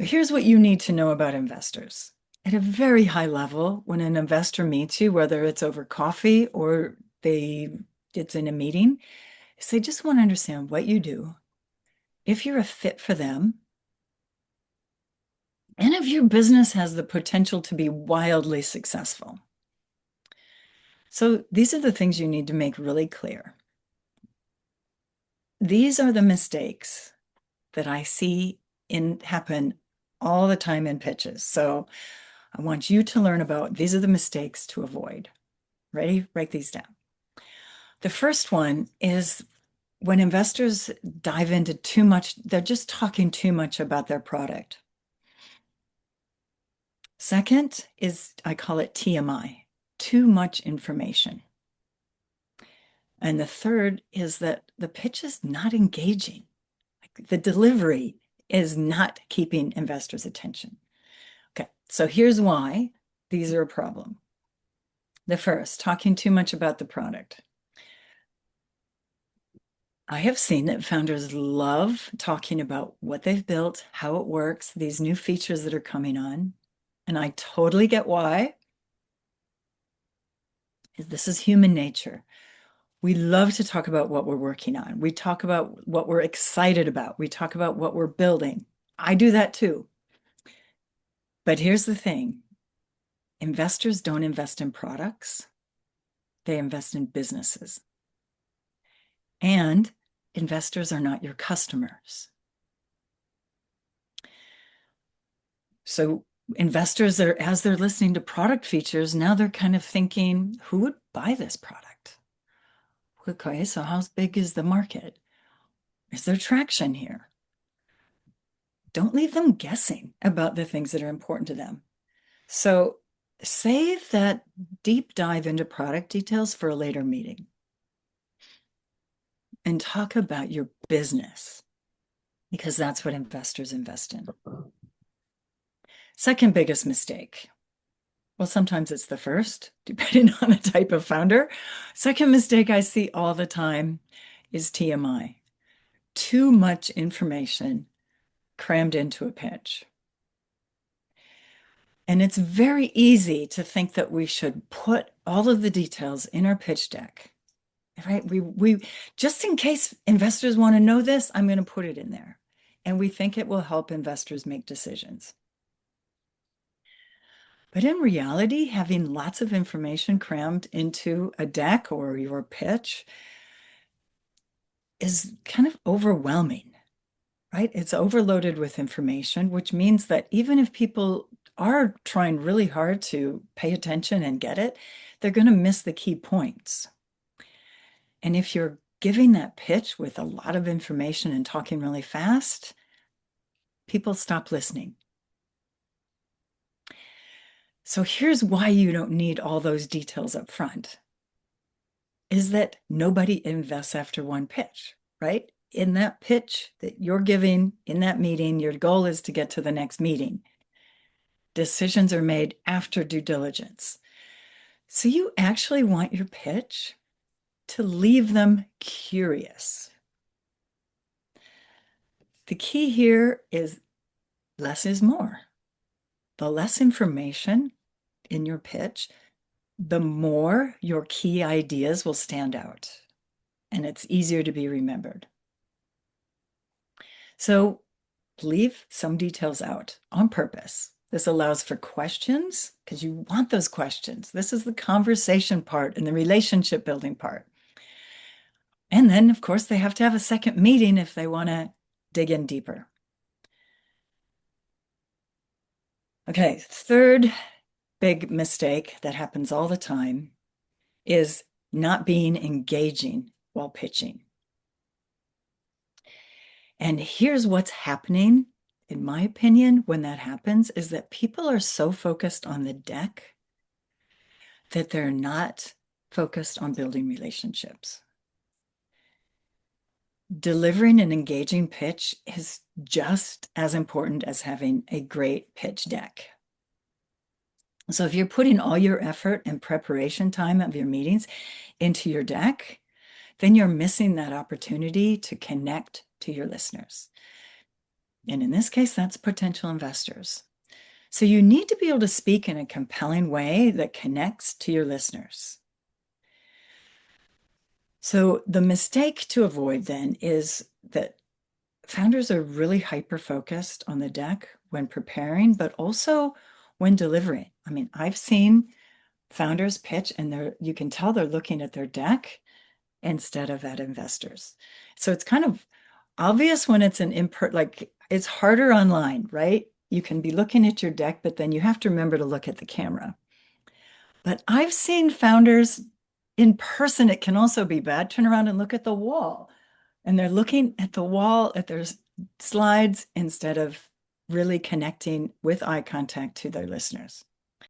Here's what you need to know about investors. At a very high level, when an investor meets you, whether it's over coffee or it's in a meeting, is they just want to understand what you do, if you're a fit for them, and if your business has the potential to be wildly successful. So these are the things you need to make really clear. These are the mistakes that I see happen all the time in pitches. So I want you to learn about these are the mistakes to avoid. Ready? Write these down. The first one is when investors dive into too much, they're just talking too much about their product. Second is, I call it TMI, too much information. And the third is that the pitch is not engaging. Like the delivery is not keeping investors' attention. Okay, so here's why these are a problem. The first, talking too much about the product. I have seen that founders love talking about what they've built, how it works, these new features that are coming on. And I totally get why. This is human nature. We love to talk about what we're working on. We talk about what we're excited about. We talk about what we're building. I do that too. But here's the thing. Investors don't invest in products. They invest in businesses. And investors are not your customers. So investors are, as they're listening to product features, now they're kind of thinking, who would buy this product? Okay, so how big is the market? Is there traction here? Don't leave them guessing about the things that are important to them. So save that deep dive into product details for a later meeting and talk about your business because that's what investors invest in. Second biggest mistake. Well, sometimes it's the first, depending on the type of founder. Second mistake I see all the time is TMI. Too much information crammed into a pitch. And it's very easy to think that we should put all of the details in our pitch deck, right? We just in case investors want to know this, I'm going to put it in there. And we think it will help investors make decisions. But in reality, having lots of information crammed into a deck or your pitch is kind of overwhelming, right? It's overloaded with information, which means that even if people are trying really hard to pay attention and get it, they're going to miss the key points. And if you're giving that pitch with a lot of information and talking really fast, people stop listening. So here's why you don't need all those details up front, is that nobody invests after one pitch, right? In that pitch that you're giving in that meeting, your goal is to get to the next meeting. Decisions are made after due diligence. So you actually want your pitch to leave them curious. The key here is less is more. The less information in your pitch, the more your key ideas will stand out, and it's easier to be remembered. So leave some details out on purpose. This allows for questions because you want those questions. This is the conversation part and the relationship building part. And then, of course, they have to have a second meeting if they want to dig in deeper. Okay, third big mistake that happens all the time is not being engaging while pitching. And here's what's happening, in my opinion, when that happens, is that people are so focused on the deck that they're not focused on building relationships. Delivering an engaging pitch is just as important as having a great pitch deck. So if you're putting all your effort and preparation time of your meetings into your deck, then you're missing that opportunity to connect to your listeners. And in this case, that's potential investors. So you need to be able to speak in a compelling way that connects to your listeners. So the mistake to avoid then is that founders are really hyper focused on the deck when preparing, but also when delivering. I mean, I've seen founders pitch and you can tell they're looking at their deck instead of at investors. So it's kind of obvious when it's like it's harder online, right? You can be looking at your deck, but then you have to remember to look at the camera. But I've seen founders in person, it can also be bad, turn around and look at the wall. And they're looking at the wall at their slides instead of really connecting with eye contact to their listeners.